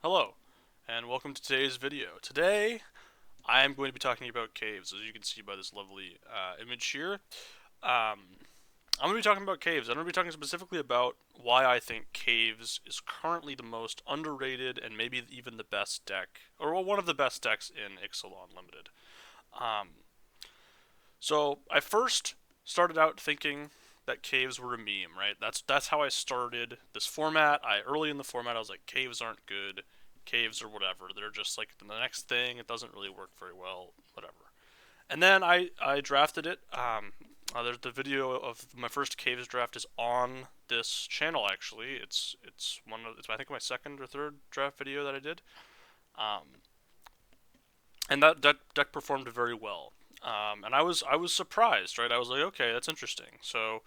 Hello, and welcome to today's video. Today, I am going to be talking about caves, as you can see by this lovely image here. I'm going to be talking about caves. I'm going to be talking specifically about why I think caves is currently the most underrated and maybe even the best deck, or one of the best decks in Ixalan Limited. Um, so I first started out thinking that caves were a meme, right? That's how I started this format. Early in the format I was like, caves aren't good, caves or whatever. They're just like the next thing. It doesn't really work very well, whatever. And then I drafted it. There's the video of my first caves draft is on this channel actually. It's I think my second or third draft video that I did. Um, and that deck performed very well. And I was surprised, right? I was like, okay, that's interesting. So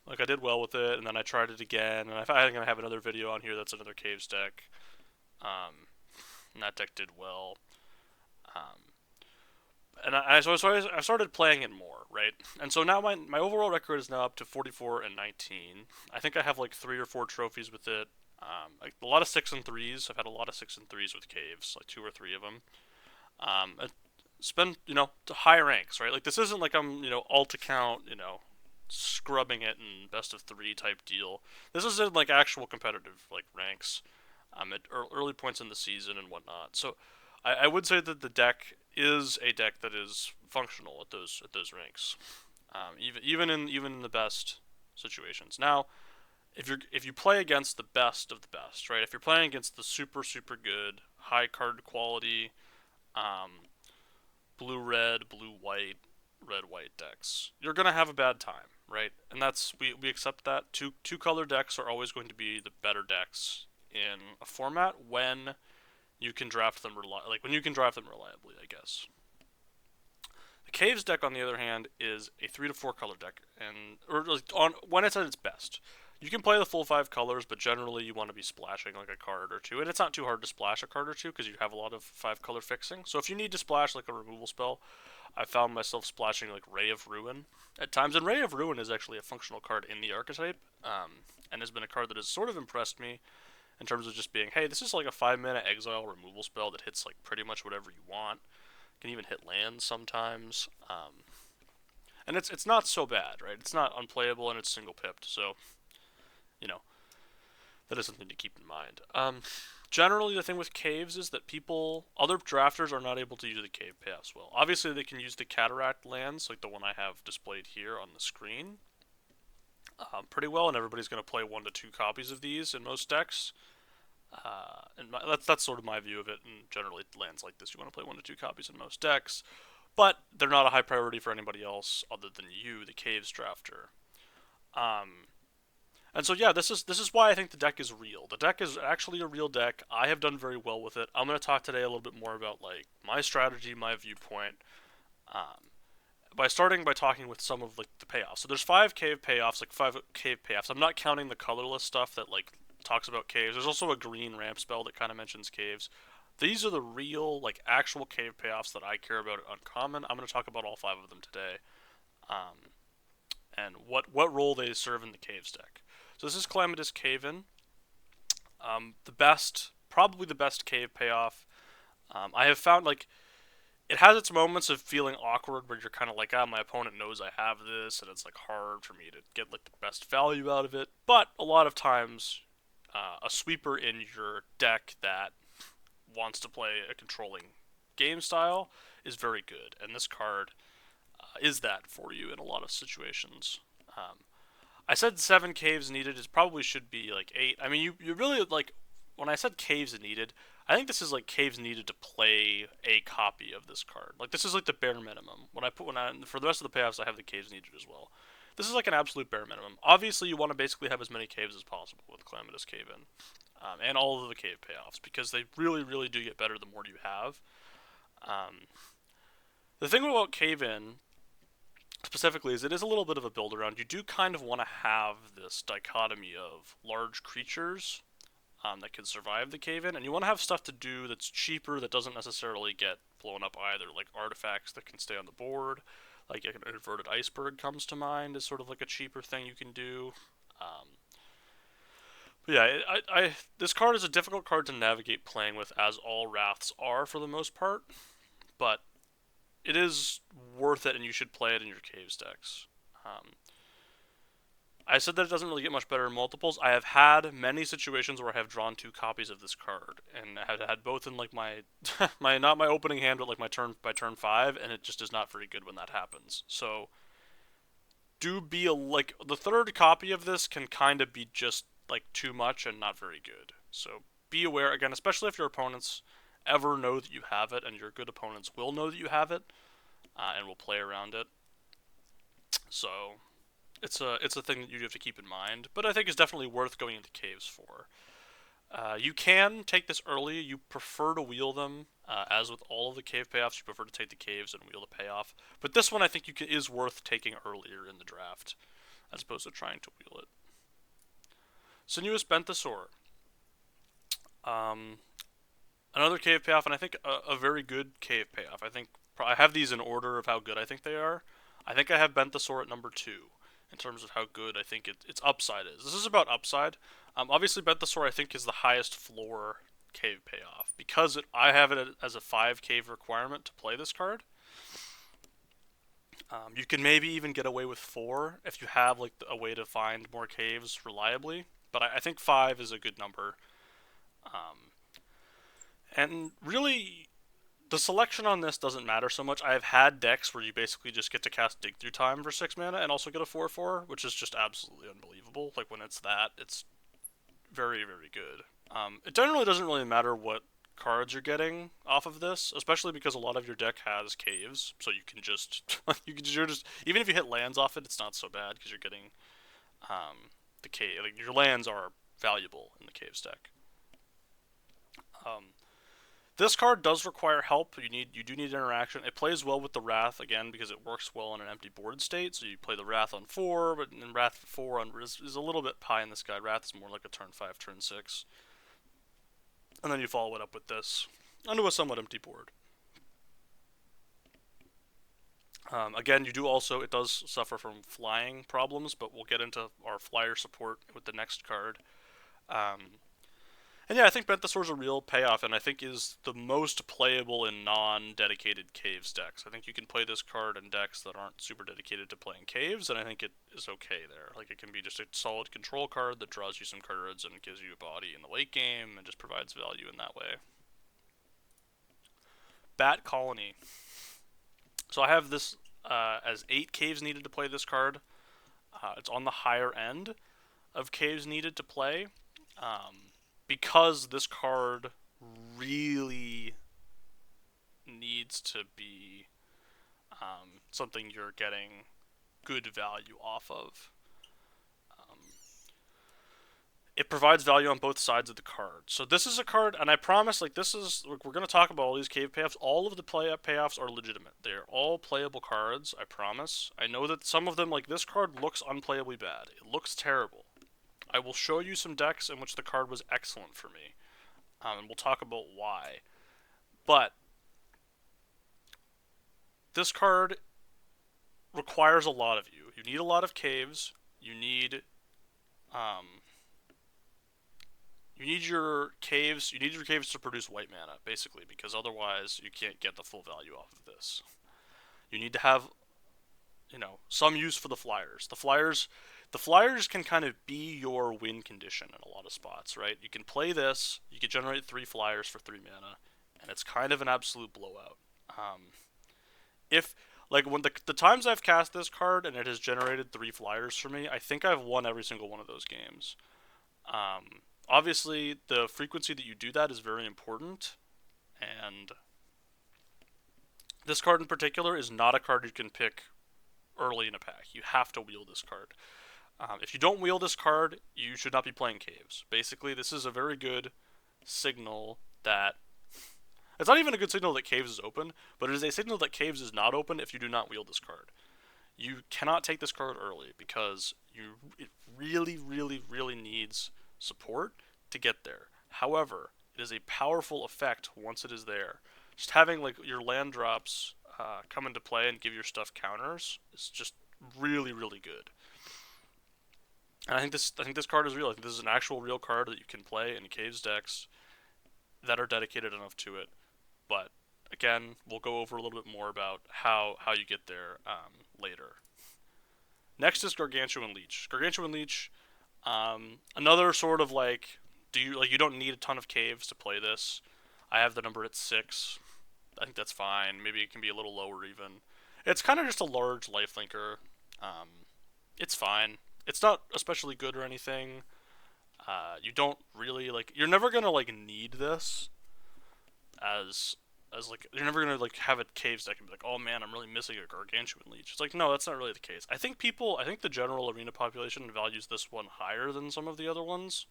like I did well with it, and then I tried it again, and I'm gonna have another video on here that's another caves deck. And that deck did well. Um, I started playing it more, right? And so now my overall record is now up to 44-19. I think I have like 3 or 4 trophies with it. Like a lot of 6 and 3s. I've had a lot of 6 and 3s with caves, like 2 or 3 of them. It's been to high ranks, right? Like this isn't like I'm alt account, scrubbing it in best of 3 type deal. This is in like actual competitive like ranks, at early points in the season and whatnot. So I would say that the deck is a deck that is functional at those ranks, even in the best situations. Now, if you play against the best of the best, right? If you're playing against the super good high card quality, um, blue white, red white decks, you're gonna have a bad time, right? And we accept that. Two color decks are always going to be the better decks in a format when you can draft them when you can draft them reliably, I guess. The Caves deck, on the other hand, is a 3 to 4 color deck, and or like on when it's at its best. You can play the full 5 colors, but generally you want to be splashing like a card or two, and it's not too hard to splash a card or two because you have a lot of 5 color fixing. So if you need to splash like a removal spell, I found myself splashing like Ray of Ruin at times, and Ray of Ruin is actually a functional card in the archetype, and has been a card that has sort of impressed me in terms of just being, hey, this is like a 5 mana exile removal spell that hits like pretty much whatever you want. Can even hit lands sometimes, and it's not so bad, right? It's not unplayable and it's single pipped, so you know that is something to keep in mind. Generally, the thing with caves is that other drafters, are not able to use the cave payoffs well. Obviously, they can use the cataract lands, like the one I have displayed here on the screen, pretty well, and everybody's going to play 1 to 2 copies of these in most decks. That's sort of my view of it. And generally, lands like this, you want to play 1 to 2 copies in most decks, but they're not a high priority for anybody else other than you, the caves drafter. Um, and so yeah, this is why I think the deck is real. The deck is actually a real deck. I have done very well with it. I'm going to talk today a little bit more about like my strategy, my viewpoint, um, by starting by talking with some of like the payoffs. So there's 5 cave payoffs, like 5 cave payoffs. I'm not counting the colorless stuff that like talks about caves. There's also a green ramp spell that kind of mentions caves. These are the real, like actual cave payoffs that I care about at Uncommon. I'm going to talk about all 5 of them today, um, and what role they serve in the caves deck. So this is Calamitous Cave-In, probably the best cave payoff. I have found like it has its moments of feeling awkward where you're kind of like, my opponent knows I have this, and it's like hard for me to get like the best value out of it. But a lot of times, a sweeper in your deck that wants to play a controlling game style is very good, and this card is that for you in a lot of situations. Um, I said 7 caves needed. It probably should be like 8. I mean, you really like when I said caves needed. I think this is like caves needed to play a copy of this card. Like this is like the bare minimum. When I for the rest of the payoffs, I have the caves needed as well. This is like an absolute bare minimum. Obviously, you want to basically have as many caves as possible with Calamitous Cave-In, and all of the cave payoffs because they really do get better the more you have. Um, the thing about Cave-In specifically is it is a little bit of a build around. You do kind of want to have this dichotomy of large creatures, that can survive the cave in, and you want to have stuff to do that's cheaper that doesn't necessarily get blown up either, like artifacts that can stay on the board. Like an inverted iceberg comes to mind as sort of like a cheaper thing you can do. Um, But yeah, this card is a difficult card to navigate playing with, as all Wraths are for the most part. But it is worth it, and you should play it in your Caves decks. Um, I said that it doesn't really get much better in multiples. I have had many situations where I have drawn two copies of this card, and I have had both in like my my not my opening hand, but like my turn by turn 5, and it just is not very good when that happens. So do be a like the third copy of this can kind of be just like too much and not very good. So be aware again, especially if your opponents ever know that you have it, and your good opponents will know that you have it, and will play around it. So it's a thing that you have to keep in mind, but I think it's definitely worth going into caves for. You can take this early. You prefer to wheel them, as with all of the cave payoffs. You prefer to take the caves and wheel the payoff. But this one I think is worth taking earlier in the draft, as opposed to trying to wheel it. Sinuous Benthesor. Um, Another cave payoff, and I think a very good cave payoff. I think I have these in order of how good I think they are. I think I have Benthesor at number 2 in terms of how good I think its upside is. This is about upside. Obviously, Benthesor I think is the highest floor cave payoff because I have it as a 5 cave requirement to play this card. You can maybe even get away with 4 if you have like a way to find more caves reliably, but I think 5 is a good number. Um, and really, the selection on this doesn't matter so much. I have had decks where you basically just get to cast Dig Through Time for 6 mana and also get a 4/4, which is just absolutely unbelievable. Like, when it's that, it's very, very good. It generally doesn't really matter what cards you're getting off of this, especially because a lot of your deck has caves, so you can just you're just even if you hit lands off it, it's not so bad because you're getting the cave. Like, your lands are valuable in the caves deck. Um, This card does require help. You do need interaction. It plays well with the Wrath again because it works well in an empty board state. So you play the Wrath on 4, but then Wrath 4 is a little bit pie in this guy. Wrath is more like a turn 5, turn 6, and then you follow it up with this onto a somewhat empty board. Again, you do also it does suffer from flying problems, but we'll get into our flyer support with the next card. Um, And yeah, I think Benthesor's a real payoff, and I think is the most playable in non-dedicated caves decks. I think you can play this card in decks that aren't super dedicated to playing caves, and I think it is okay there. Like, it can be just a solid control card that draws you some cards and gives you a body in the late game, and just provides value in that way. Bat Colony. So I have this as 8 caves needed to play this card. It's on the higher end of caves needed to play. Because this card really needs to be something you're getting good value off of. Um, it provides value on both sides of the card. So this is a card, and I promise, like, this is we're going to talk about all these cave payoffs. All of the payoffs are legitimate. They're all playable cards. I promise. I know that some of them, like this card, looks unplayably bad. It looks terrible. I will show you some decks in which the card was excellent for me, and we'll talk about why. But this card requires a lot of you. You need a lot of caves. Um, you need your caves. You need your caves to produce white mana, basically, because otherwise you can't get the full value off of this. You need to have, some use for the flyers. The flyers can kind of be your win condition in a lot of spots, right? You can play this. You can generate 3 flyers for 3 mana, and it's kind of an absolute blowout. If like when the times I've cast this card and it has generated 3 flyers for me, I think I've won every single one of those games. Obviously, the frequency that you do that is very important, and this card in particular is not a card you can pick early in a pack. You have to wheel this card. If you don't wheel this card, you should not be playing caves. Basically, this is a very good signal that it's not even a good signal that caves is open, but it is a signal that caves is not open if you do not wheel this card. You cannot take this card early because it really, really, really needs support to get there. However, it is a powerful effect once it is there. Just having like your land drops come into play and give your stuff counters is just really, really good. And I think this card is real. I think this is an actual real card that you can play in Caves decks that are dedicated enough to it. But again, we'll go over a little bit more about how you get there later. Next is Gargantuan Leech. Gargantuan Leech, another sort of like, you don't need a ton of caves to play this. I have the number at 6. I think that's fine. Maybe it can be a little lower even. It's kind of just a large lifelinker. It's fine. It's not especially good or anything. You don't really like. You're never gonna like need this as like you're never gonna like have a caves deck and be like, oh man, I'm really missing a gargantuan leech. It's like no, that's not really the case. I think the general arena population values this one higher than some of the other ones,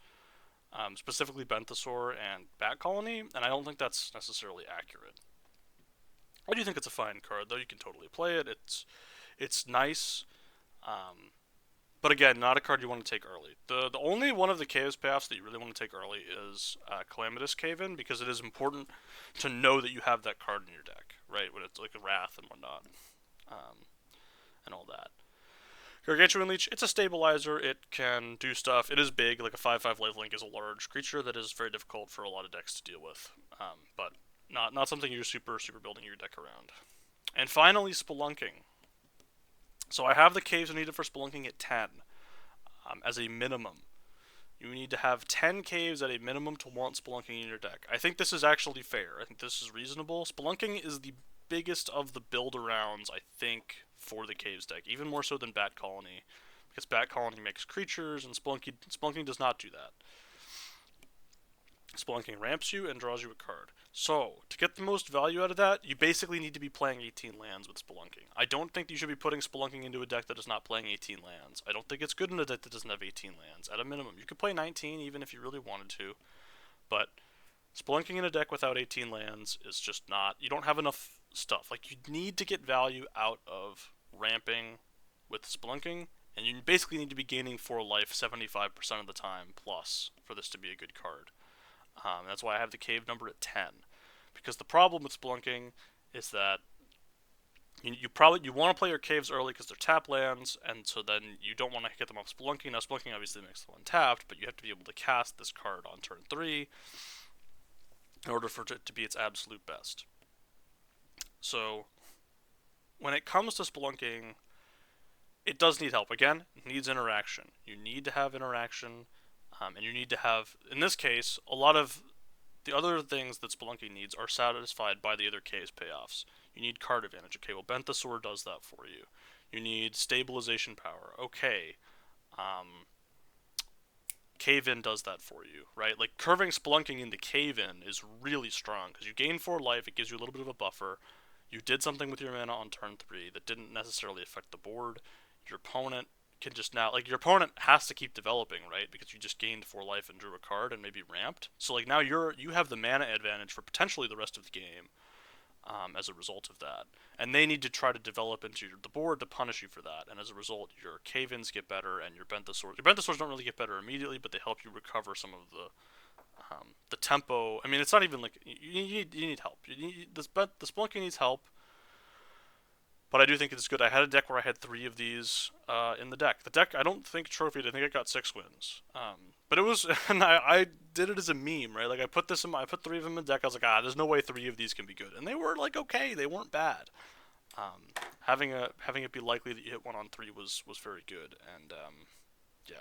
specifically Benthosaur and Bat Colony, and I don't think that's necessarily accurate. I do think it's a fine card though. You can totally play it. It's nice. Um, But again, not a card you want to take early. The only one of the Chaos paths that you really want to take early is Calamitous Cave-In, because it is important to know that you have that card in your deck, right? When it's like a Wrath and whatnot, um, and all that. Gargantuan Leech, it's a stabilizer. It can do stuff. It is big. Like a 5/5 lifelink is a large creature that is very difficult for a lot of decks to deal with, but not something you're super building your deck around. And finally, Spelunking. So I have the caves needed for Spelunking at 10 as a minimum. You need to have 10 caves at a minimum to warrant Spelunking in your deck. I think this is actually fair. I think this is reasonable. Spelunking is the biggest of the build-arounds, I think, for the caves deck, even more so than Bat Colony, because Bat Colony makes creatures, and Spelunking does not do that. Spelunking ramps you and draws you a card. So, to get the most value out of that, you basically need to be playing 18 lands with Spelunking. I don't think you should be putting Spelunking into a deck that is not playing 18 lands. I don't think it's good in a deck that doesn't have 18 lands. At a minimum, you could play 19 even if you really wanted to, but Spelunking in a deck without 18 lands is just not. You don't have enough stuff. Like, you need to get value out of ramping with Spelunking, and you basically need to be gaining 4 life 75% of the time plus for this to be a good card. That's why I have the cave number at 10. Because the problem with Spelunking is that you want to play your caves early because they're tap lands, and so then you don't want to get them off Spelunking. Now Spelunking obviously makes them untapped, but you have to be able to cast this card on turn 3 in order for it to be its absolute best. So when it comes to Spelunking, it does need help. Again, it needs interaction. You need to have interaction, and you need to have, in this case, a lot of the other things that Spelunking needs are satisfied by the other K's payoffs. You need card advantage. Okay, well, Benthosaur does that for you. You need stabilization power. Okay. Cave-In does that for you, right? Like, curving Spelunking into Cave-In is really strong, because you gain 4 life, it gives you a little bit of a buffer. You did something with your mana on turn 3 that didn't necessarily affect the board. Your opponent can just now, like, your opponent has to keep developing, right? Because you just gained 4 life and drew a card and maybe ramped. So like now you have the mana advantage for potentially the rest of the game, as a result of that. And they need to try to develop into the board to punish you for that. And as a result, your cave-ins get better and your Benthosaurs don't really get better immediately, but they help you recover some of the tempo. I mean, it's not even like you need help. The Spelunking needs help, but I do think it's good. I had a deck where I had 3 of these in the deck. The deck, I don't think trophied. I think I got 6 wins. But it was, and I did it as a meme, right? Like I put 3 of them in the deck. I was like, there's no way 3 of these can be good, and they were like okay. They weren't bad. Having it be likely that you hit 1 on 3 was very good, and yeah.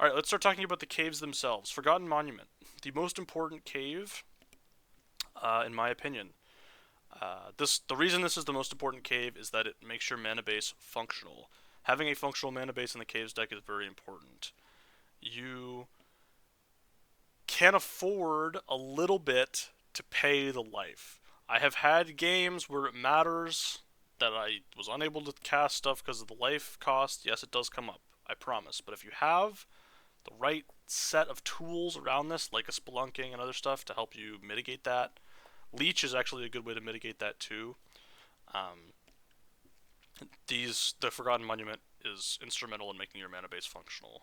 All right, let's start talking about the caves themselves. Forgotten Monument, the most important cave, in my opinion. The reason this is the most important cave is that it makes your mana base functional. Having a functional mana base in the caves deck is very important. You can afford a little bit to pay the life. I have had games where it matters that I was unable to cast stuff because of the life cost. Yes, it does come up, I promise. But if you have the right set of tools around this, like a Spelunking and other stuff to help you mitigate that, Leech is actually a good way to mitigate that too. The Forgotten Monument is instrumental in making your mana base functional.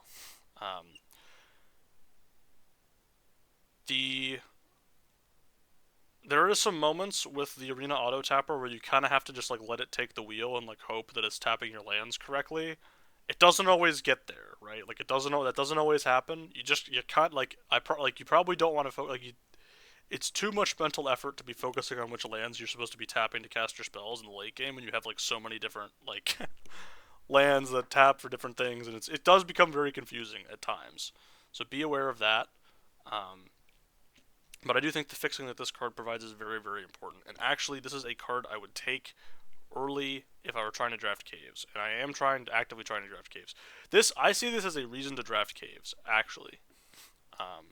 There are some moments with the Arena Auto Tapper where you kind of have to just like let it take the wheel and like hope that it's tapping your lands correctly, it doesn't always get there, right? Like that doesn't always happen. You can't like like you probably don't want to like it's too much mental effort to be focusing on which lands you're supposed to be tapping to cast your spells in the late game when you have like so many different like lands that tap for different things, and it does become very confusing at times. So be aware of that. Um, but I do think the fixing that this card provides is very, very important. And actually, this is a card I would take early if I were trying to draft caves, and I am actively trying to draft caves. I see this as a reason to draft caves. Actually, um,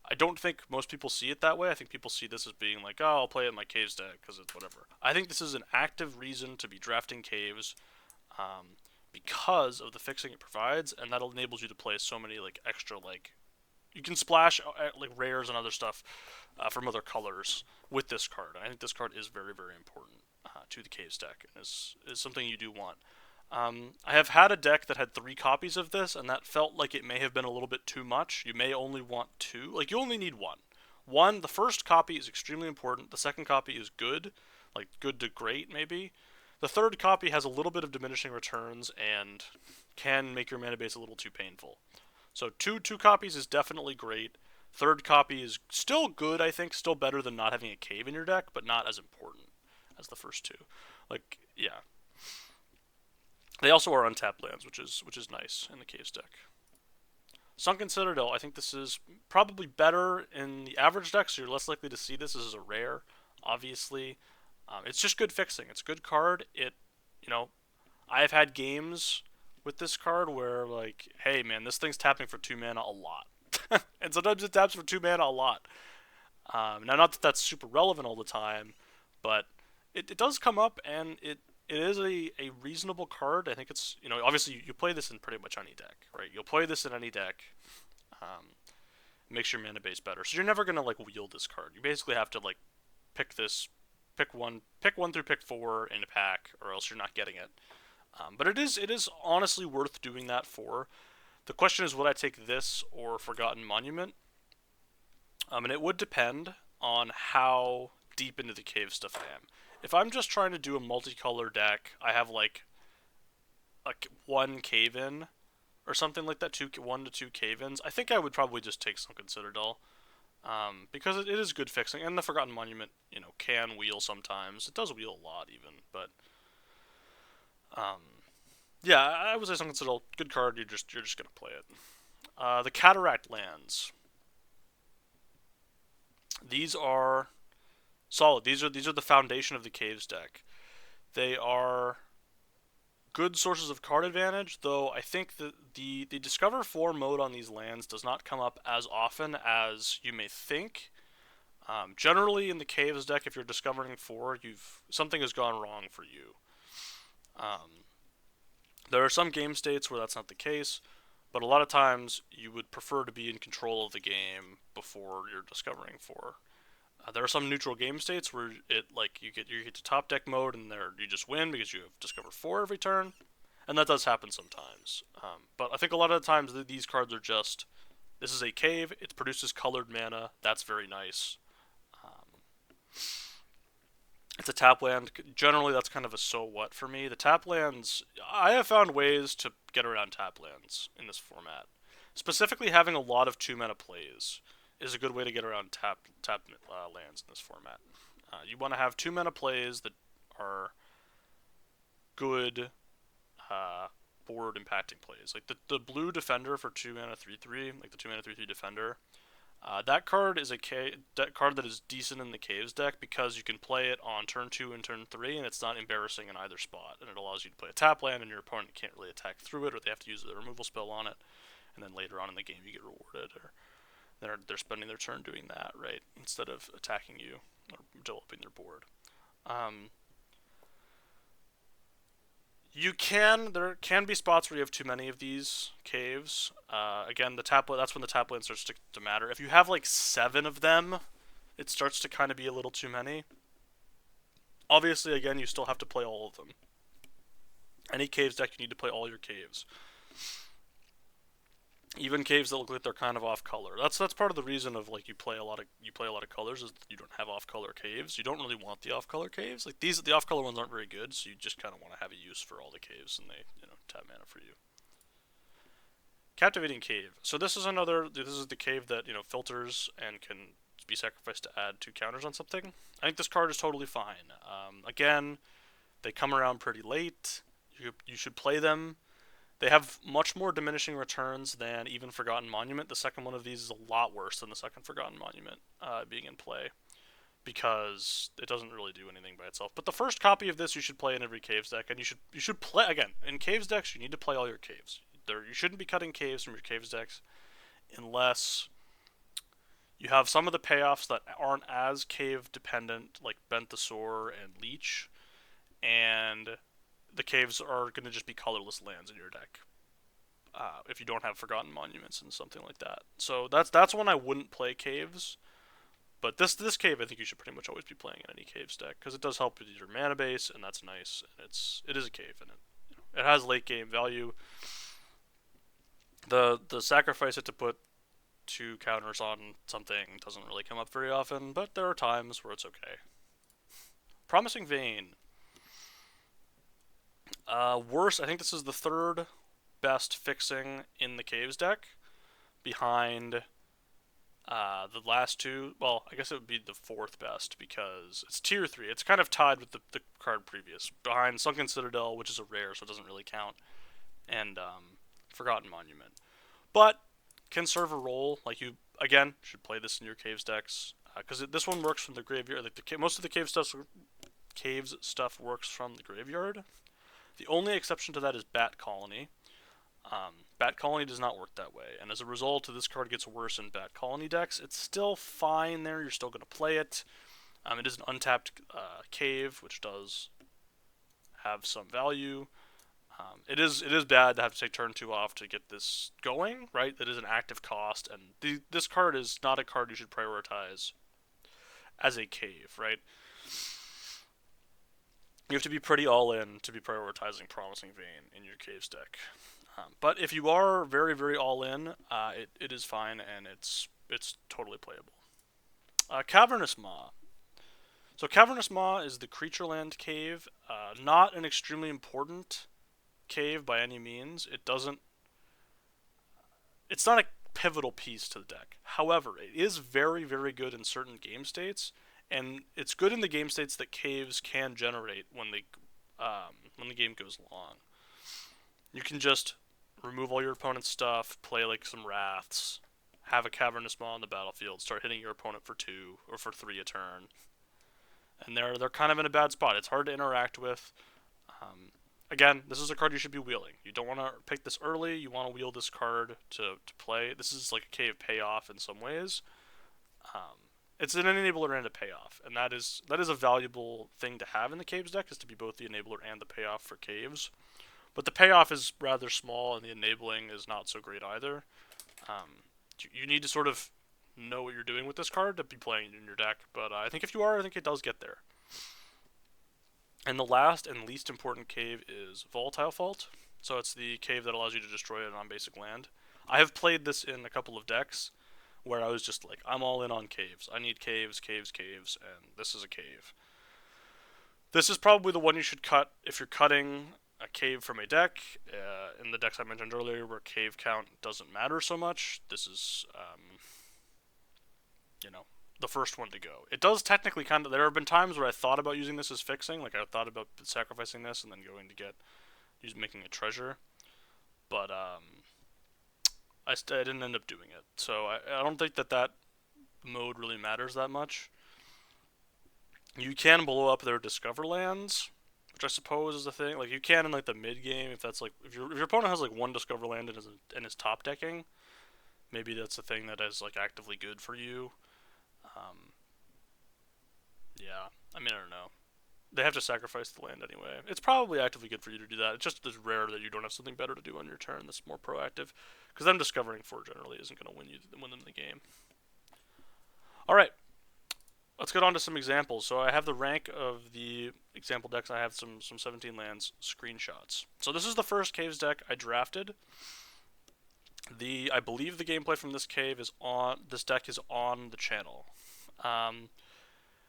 I don't think most people see it that way. I think people see this as being like, oh, I'll play it in my caves deck because it's whatever. I think this is an active reason to be drafting caves, um, because of the fixing it provides, and that enables you to play so many like extra like you can splash like rares and other stuff from other colors with this card. I think this card is very, very important to the caves deck, and is something you do want. I have had a deck that had 3 copies of this, and that felt like it may have been a little bit too much. You may only want 2. Like, you only need 1. The first copy is extremely important. The second copy is good, like good to great, maybe. The third copy has a little bit of diminishing returns and can make your mana base a little too painful. So two copies is definitely great. Third copy is still good, I think, still better than not having a cave in your deck, but not as important as the first 2. Like, yeah, they also are untapped lands, which is nice in the Caves deck. Sunken Citadel, I think this is probably better in the average deck, so you're less likely to see this. This is a rare, obviously. It's just good fixing. It's a good card. You know, I've had games with this card where, like, hey man, this thing's tapping for 2 mana a lot, and sometimes it taps for 2 mana a lot. Now, not that that's super relevant all the time, but it does come up, and it is a reasonable card. I think it's, obviously you play this in pretty much any deck, right? You'll play this in any deck. Makes your mana base better. So you're never gonna like wield this card. You basically have to like pick this, pick one through pick 4 in a pack, or else you're not getting it. But it is honestly worth doing that for. The question is, would I take this or Forgotten Monument? And it would depend on how deep into the cave stuff I am. If I'm just trying to do a multicolor deck, I have like 1 cave-in or something like that, 1 to 2 cave-ins. I think I would probably just take Sunken Citadel, because it is good fixing, and the Forgotten Monument, can wheel sometimes. It does wheel a lot even, but um, yeah, I would say Sunken Citadel, good card. You're just gonna play it. The Cataract lands. These are solid. These are the foundation of the Caves deck. They are good sources of card advantage, though I think that the Discover 4 mode on these lands does not come up as often as you may think. Generally, in the Caves deck, if you're discovering 4, something has gone wrong for you. There are some game states where that's not the case, but a lot of times you would prefer to be in control of the game before you're discovering 4. There are some neutral game states where you get to top deck mode, and there you just win because you have discovered 4 every turn, and that does happen sometimes. But I think a lot of the times these cards are just, this is a cave, it produces colored mana, that's very nice. It's a tap land. Generally, that's kind of a so what for me. The tap lands, I have found ways to get around tap lands in this format. Specifically, having a lot of 2 mana plays is a good way to get around tap lands in this format. You want to have 2 mana plays that are good board impacting plays. Like the blue defender for 2 mana 3/3, like the 2 mana 3/3 defender. That card is card that is decent in the Caves deck because you can play it on turn 2 and turn 3, and it's not embarrassing in either spot. And it allows you to play a tap land, and your opponent can't really attack through it, or they have to use the removal spell on it. And then later on in the game, you get rewarded, or they're spending their turn doing that, right, instead of attacking you or developing their board. There can be spots where you have too many of these caves. Again, that's when the tap land starts to matter. If you have like 7 of them, it starts to kind of be a little too many. Obviously, again, you still have to play all of them. Any caves deck, you need to play all your caves. Even caves that look like they're kind of off color. That's part of the reason of like you play a lot of colors, is that you don't have off color caves. You don't really want the off color caves. Like the off color ones aren't very good, so you just kind of want to have a use for all the caves, and they tap mana for you. Captivating Cave. So this is the cave that, filters and can be sacrificed to add 2 counters on something. I think this card is totally fine. Again, they come around pretty late. You should play them. They have much more diminishing returns than even Forgotten Monument. The second one of these is a lot worse than the second Forgotten Monument being in play, because it doesn't really do anything by itself. But the first copy of this you should play in every Caves deck, and you should play, again, in Caves decks you need to play all your Caves. You shouldn't be cutting Caves from your Caves decks unless you have some of the payoffs that aren't as Cave dependent, like Bent the Soar and Leech, and the Caves are going to just be colorless lands in your deck. If you don't have Forgotten Monuments and something like that. So that's when I wouldn't play Caves. But this cave, I think you should pretty much always be playing in any Caves deck, because it does help with your mana base, and that's nice. And it is a cave, and it has late game value. The sacrifice it to put 2 counters on something doesn't really come up very often, but there are times where it's okay. Promising Vein. Worse, I think this is the 3rd best fixing in the Caves deck, behind the last 2. Well, I guess it would be the 4th best, because it's tier 3. It's kind of tied with the card previous, behind Sunken Citadel, which is a rare, so it doesn't really count, and Forgotten Monument. But can serve a role. Like, you, again, should play this in your Caves decks, because this one works from the graveyard. Like, most of the Caves stuff works from the graveyard. The only exception to that is Bat Colony. Bat Colony does not work that way, and as a result, this card gets worse in Bat Colony decks. It's still fine there, you're still going to play it. It is an untapped cave, which does have some value. It is bad to have to take turn 2 off to get this going, right? It is an active cost, and this card is not a card you should prioritize as a cave, right? You have to be pretty all in to be prioritizing Promising Vein in your Caves deck. But if you are very, very all in, it is fine, and it's totally playable. Cavernous Maw. So Cavernous Maw is the creature land cave. Not an extremely important cave by any means. It's not a pivotal piece to the deck. However, it is very, very good in certain game states, and it's good in the game states that caves can generate when the game goes long. You can just remove all your opponent's stuff, play like some Wraths, have a Cavernous Maw on the battlefield, start hitting your opponent for 2 or for 3 a turn, and they're kind of in a bad spot. It's hard to interact with. Again, this is a card you should be wheeling. You don't want to pick this early. You want to wheel this card to play. This is like a cave payoff in some ways. It's an enabler and a payoff, and that is a valuable thing to have in the Caves deck, is to be both the enabler and the payoff for caves. But the payoff is rather small, and the enabling is not so great either. You need to sort of know what you're doing with this card to be playing it in your deck, but I think if you are, I think it does get there. And the last and least important cave is Volatile Fault. So it's the cave that allows you to destroy a non-basic land. I have played this in a couple of decks where I was just like, I'm all in on caves. I need caves, caves, caves, and this is a cave. This is probably the one you should cut if you're cutting a cave from a deck. In the decks I mentioned earlier where cave count doesn't matter so much, this is, the first one to go. It does technically there have been times where I thought about using this as fixing, like I thought about sacrificing this and then going to making a treasure, but I didn't end up doing it. So I don't think that mode really matters that much. You can blow up their Discover lands, which I suppose is a thing. Like, you can in like the mid game, if that's like if your opponent has like 1 Discover land and is top decking, maybe that's a thing that is like actively good for you. Yeah, I mean, I don't know. They have to sacrifice the land anyway. It's probably actively good for you to do that. It's just as rare that you don't have something better to do on your turn that's more proactive, because them discovering 4 generally isn't going to win them the game. All right, let's get on to some examples. So I have the rank of the example decks. I have some 17 lands screenshots. So this is the first Caves deck I drafted. I believe the gameplay from this deck is on the channel.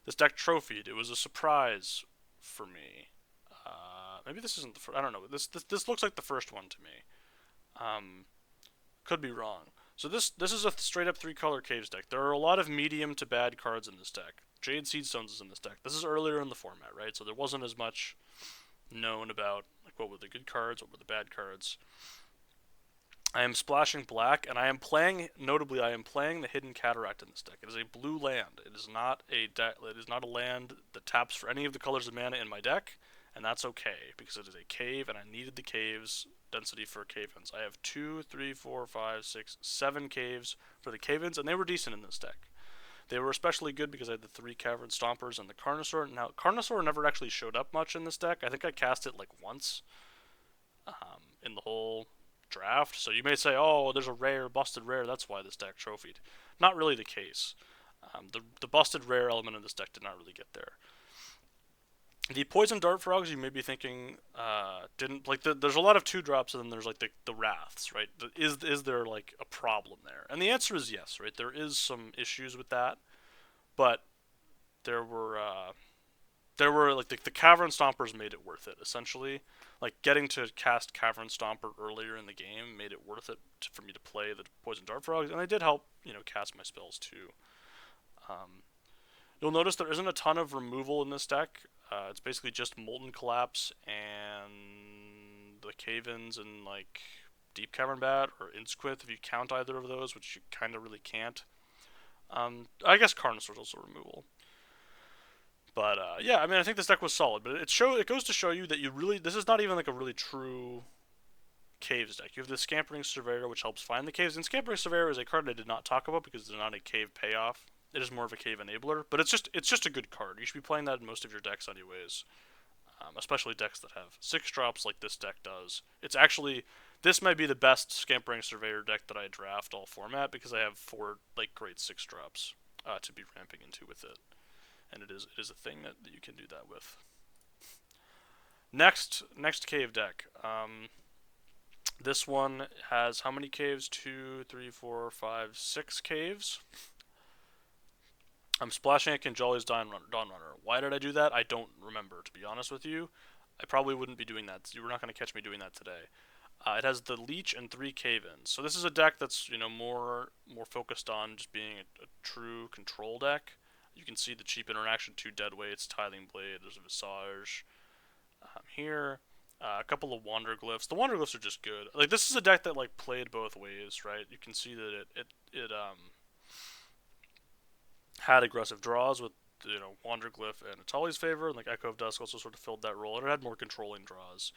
This deck trophied. It was a surprise for me. maybe this isn't the first. I don't know. This looks like the first one to me. Um, could be wrong. So this is a straight up 3-color caves deck. There are a lot of medium to bad cards in this deck. Jade Seedstones is in this deck. This is earlier in the format, right? So there wasn't as much known about like what were the good cards, what were the bad cards. I am splashing black, and I am playing. Notably, I am playing the Hidden Cataract in this deck. It is a blue land. It is not It is not a land that taps for any of the colors of mana in my deck, and that's okay because it is a cave, and I needed the caves density for Caverns. I have 2, 3, 4, 5, 6, 7 caves for the Caverns, and they were decent in this deck. They were especially good because I had the 3 Cavern Stompers and the Carnosaur. Now, Carnosaur never actually showed up much in this deck. I think I cast it like once in the whole draft. So you may say, oh, there's a rare, busted rare, that's why this deck trophied. Not really the case. The busted rare element of this deck did not really get there. The Poison Dart Frogs, you may be thinking, didn't like. There's a lot of 2-drops, and then there's like the Wraths, right? Is there like a problem there? And the answer is yes, right? There is some issues with that, but there were like the Cavern Stompers made it worth it. Essentially, like getting to cast Cavern Stomper earlier in the game made it worth it for me to play the Poison Dart Frogs, and they did help cast my spells too. You'll notice there isn't a ton of removal in this deck. It's basically just Molten Collapse and the Cave-Ins and like Deep Cavern Bat or Insquith if you count either of those, which you kind of really can't. I guess Carnosaur's also removal. But yeah, I mean, I think this deck was solid, but it goes to show you that this is not even like a really true caves deck. You have the Scampering Surveyor, which helps find the caves, and Scampering Surveyor is a card I did not talk about because it's not a cave payoff. It is more of a cave enabler, but it's just a good card. You should be playing that in most of your decks anyways, especially decks that have 6 drops like this deck does. This might be the best Scampering Surveyor deck that I draft all format because I have 4 like great 6 drops to be ramping into with it, and it is a thing that you can do that with. Next cave deck. This one has how many caves? 2, 3, 4, 5, 6 caves. I'm splashing a Kinjali's Dawn Runner. Why did I do that? I don't remember, to be honest with you. I probably wouldn't be doing that. You were not going to catch me doing that today. It has the Leech and 3 Cave-Ins. So this is a deck that's more focused on just being a true control deck. You can see the cheap interaction, 2 Deadweights, Tithing Blade, there's a Visage here. A couple of Wanderglyphs. The Wanderglyphs are just good. Like this is a deck that like played both ways, right? You can see that it had aggressive draws with Wanderglyph and Atali's favor, and like Echo of Dusk also sort of filled that role, and it had more controlling draws.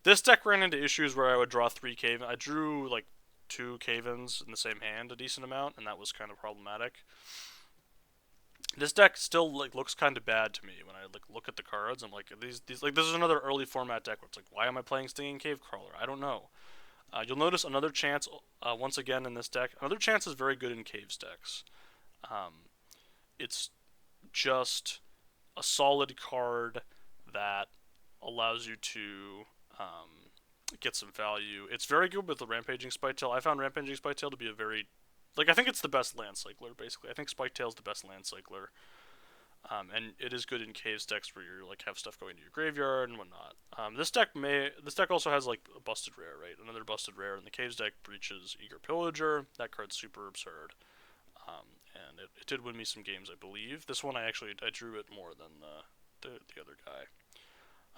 This deck ran into issues where I would draw 3 cave. I drew like 2 Cave-Ins in the same hand a decent amount, and that was kind of problematic. This deck still like looks kind of bad to me when I like look at the cards. I'm like these like this is another early format deck where it's like why am I playing Stinging Cave Crawler? I don't know. You'll notice another chance once again in this deck. Another chance is very good in caves decks. It's just a solid card that allows you to get some value. It's very good with the Rampaging Spiketail. I found Rampaging Spiketail to be a very I think it's the best land cycler, basically. I think Spiketail's the best land cycler. And it is good in caves decks where you like have stuff going to your graveyard and whatnot. This deck also has like a busted rare, right? Another busted rare in the caves deck, Breaches Eager Pillager. That card's super absurd. And it did win me some games, I believe. This one I drew it more than the other guy.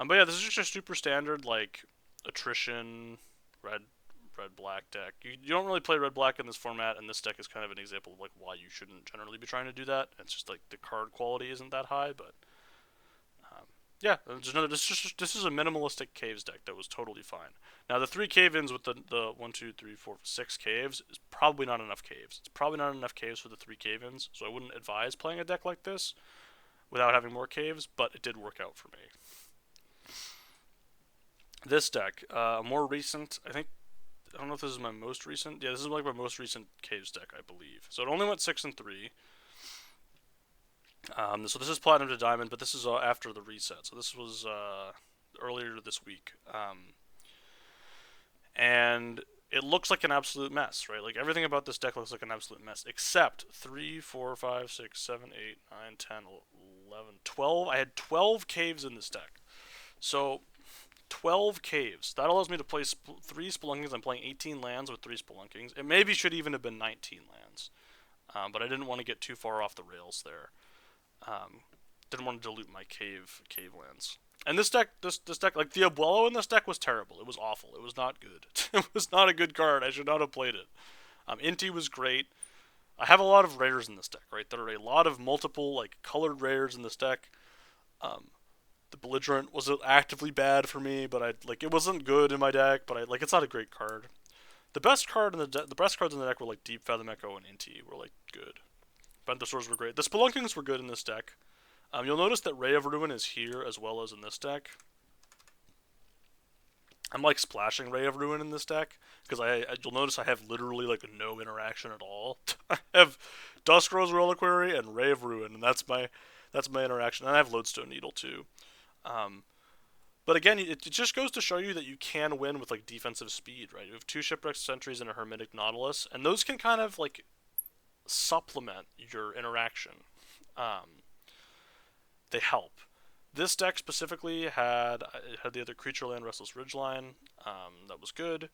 But yeah, this is just a super standard like attrition red-black deck. You don't really play red-black in this format, and this deck is kind of an example of like why you shouldn't generally be trying to do that. It's just like the card quality isn't that high, but yeah, this is a minimalistic caves deck that was totally fine. Now the 3 cave-ins with the 1, 2, 3, 4, 6 caves is probably not enough caves. It's probably not enough caves for the 3 cave-ins, so I wouldn't advise playing a deck like this without having more caves, but it did work out for me. This deck, more recent, I don't know if this is my most recent. Yeah, this is like my most recent caves deck, I believe. So it only went 6 and 3. So this is Platinum to Diamond, but this is after the reset. So this was earlier this week. And it looks like an absolute mess, right? Like everything about this deck looks like an absolute mess, except 3, 4, 5, 6, 7, 8, 9, 10, 11, 12. I had 12 caves in this deck. So 12 caves. That allows me to play 3 Spelunkings. I'm playing 18 lands with 3 Spelunkings. It maybe should even have been 19 lands. But I didn't want to get too far off the rails there. Um, didn't want to dilute my cave lands. And this deck, like the Abuelo in this deck was terrible. It was awful. It was not good. It was not a good card. I should not have played it. Inti was great. I have a lot of rares in this deck, right? There are a lot of multiple like colored rares in this deck. Um, the Belligerent was actively bad for me, but it wasn't good in my deck. But it's not a great card. The best the best cards in the deck were like Deep Fathom Echo and Inti were like good. Benthasors were great. The Spelunkings were good in this deck. You'll notice that Ray of Ruin is here as well as in this deck. I'm like splashing Ray of Ruin in this deck because you'll notice I have literally like no interaction at all. I have Duskrose Reliquary and Ray of Ruin, and that's my interaction. And I have Lodestone Needle too. Um, but again, it just goes to show you that you can win with like defensive speed, right? You have 2 Shipwrecked Sentries and a Hermetic Nautilus, and those can kind of like supplement your interaction. They help. This deck specifically had the other Creature Land Restless Ridgeline, that was good,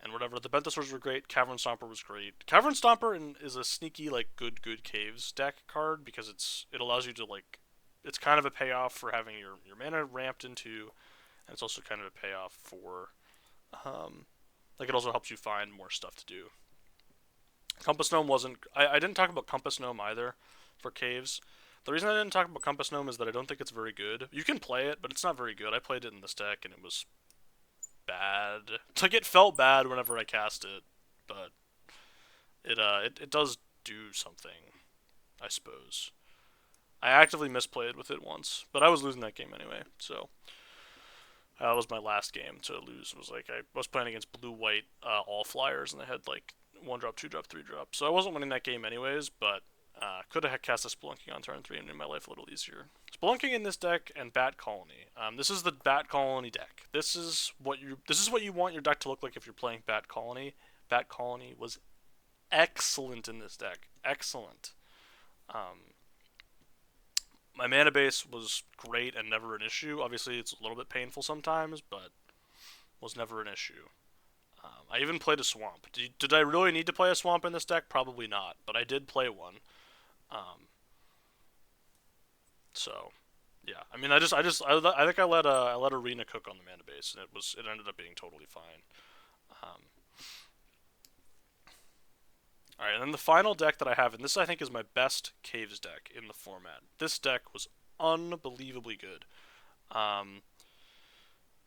and whatever. The Benthasors were great. Cavern Stomper was great. Cavern Stomper is a sneaky like good caves deck card because it allows you to like it's kind of a payoff for having your mana ramped into, and it's also kind of a payoff for it also helps you find more stuff to do. Compass Gnome wasn't. I didn't talk about Compass Gnome either for caves. The reason I didn't talk about Compass Gnome is that I don't think it's very good. You can play it, but it's not very good. I played it in this deck, and it was bad. It felt bad whenever I cast it, but it does do something, I suppose. I actively misplayed with it once, but I was losing that game anyway, so that was my last game to lose. Was like I was playing against blue-white all flyers, and they had like 1-drop, 2-drop, 3-drop, so I wasn't winning that game anyways, but could have cast a Spelunking on turn 3 and made my life a little easier. Spelunking in this deck and Bat Colony. This is the Bat Colony deck. This is what you want your deck to look like if you're playing Bat Colony. Bat Colony was excellent in this deck. Excellent. My mana base was great and never an issue. Obviously, it's a little bit painful sometimes, but was never an issue. I even played a swamp. Did I really need to play a swamp in this deck? Probably not, but I did play one. So, yeah. I mean, I think I let Arena cook on the mana base, and it ended up being totally fine. All right, and then the final deck that I have, and this I think is my best Caves deck in the format. This deck was unbelievably good.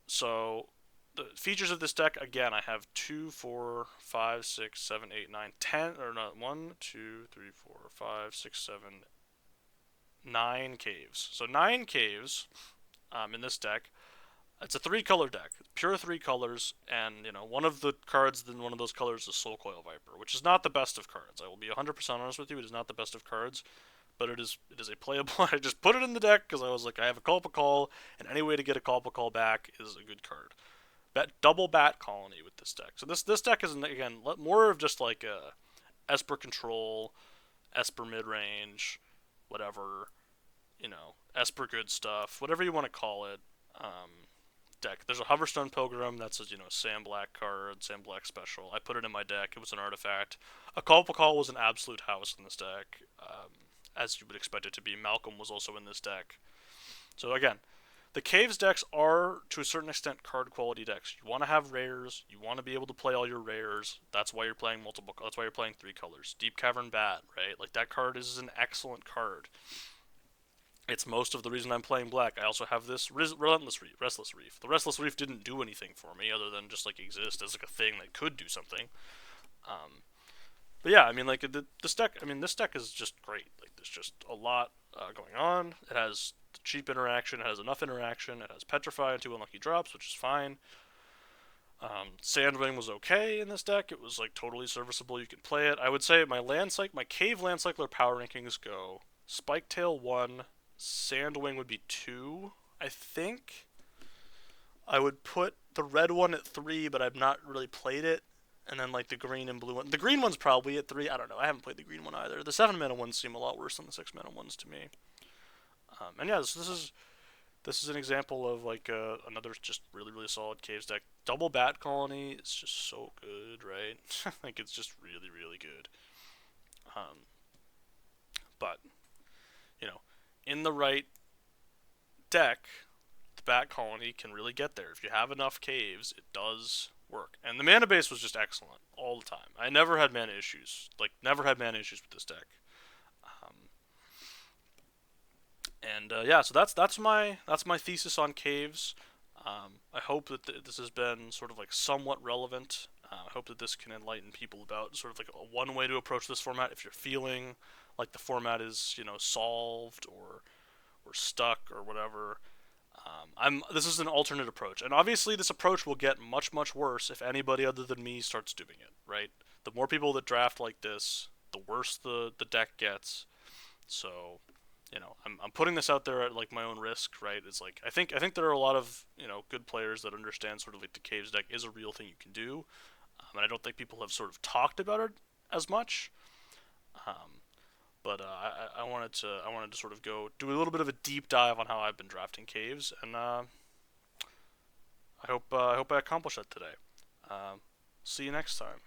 So the features of this deck, again, I have 2, 4, 5, 6, 7, 8, 9, 10, or not, 1, 2, 3, 4, 5, 6, 7, 9 caves. So 9 caves in this deck. It's a 3-color deck, pure 3 colors, and one of the cards in one of those colors is Soul Coil Viper, which is not the best of cards. I will be 100% honest with you, it is not the best of cards, but it is a playable. I just put it in the deck because I was like, I have a Call Call, and any way to get a Call Call back is a good card. Double Bat Colony with this deck. So this deck is again more of just like a Esper control, Esper mid range, whatever, Esper good stuff, whatever you want to call it. Deck. There's a Hoverstone Pilgrim that's a Sam Black card, Sam Black special. I put it in my deck. It was an artifact. A Call was an absolute house in this deck, as you would expect it to be. Malcolm was also in this deck. So again, the Caves decks are, to a certain extent, card quality decks. You want to have rares. You want to be able to play all your rares. That's why you're playing multiple. That's why you're playing 3 colors. Deep Cavern Bat, right? Like that card is an excellent card. It's most of the reason I'm playing black. I also have this Restless Reef. The Restless Reef didn't do anything for me other than just like exist as like a thing that could do something. But yeah, I mean like this deck. I mean this deck is just great. Like there's just a lot going on. It has cheap interaction. It has enough interaction. It has Petrify and 2 unlucky drops, which is fine. Sandwing was okay in this deck. It was like totally serviceable. You can play it. I would say my Cave Landcycler power rankings go Spiketail 1. Sandwing would be 2, I think. I would put the red one at 3, but I've not really played it. And then like the green and blue one. The green one's probably at 3. I don't know. I haven't played the green one either. The 7 mana ones seem a lot worse than the 6 mana ones to me. And yeah, this is This is an example of like another just really really solid caves deck. Double Bat Colony is just so good, right? Like it's just really really good. Um, but you know, in the right deck, the Bat Colony can really get there. If you have enough caves, it does work. And the mana base was just excellent all the time. I never had mana issues. Like never had mana issues with this deck. Um, and yeah, so that's my thesis on caves. I hope that this has been sort of like somewhat relevant. I hope that this can enlighten people about sort of like one way to approach this format if you're feeling like the format is solved or stuck or whatever. This is an alternate approach, and obviously this approach will get much much worse if anybody other than me starts doing it. Right, the more people that draft like this, the worse the deck gets. So, I'm putting this out there at like my own risk, right? It's like I think there are a lot of good players that understand sort of like the caves deck is a real thing you can do, and I don't think people have sort of talked about it as much. Um, but I wanted to sort of go do a little bit of a deep dive on how I've been drafting caves, and I hope I accomplish that today. Um, See you next time.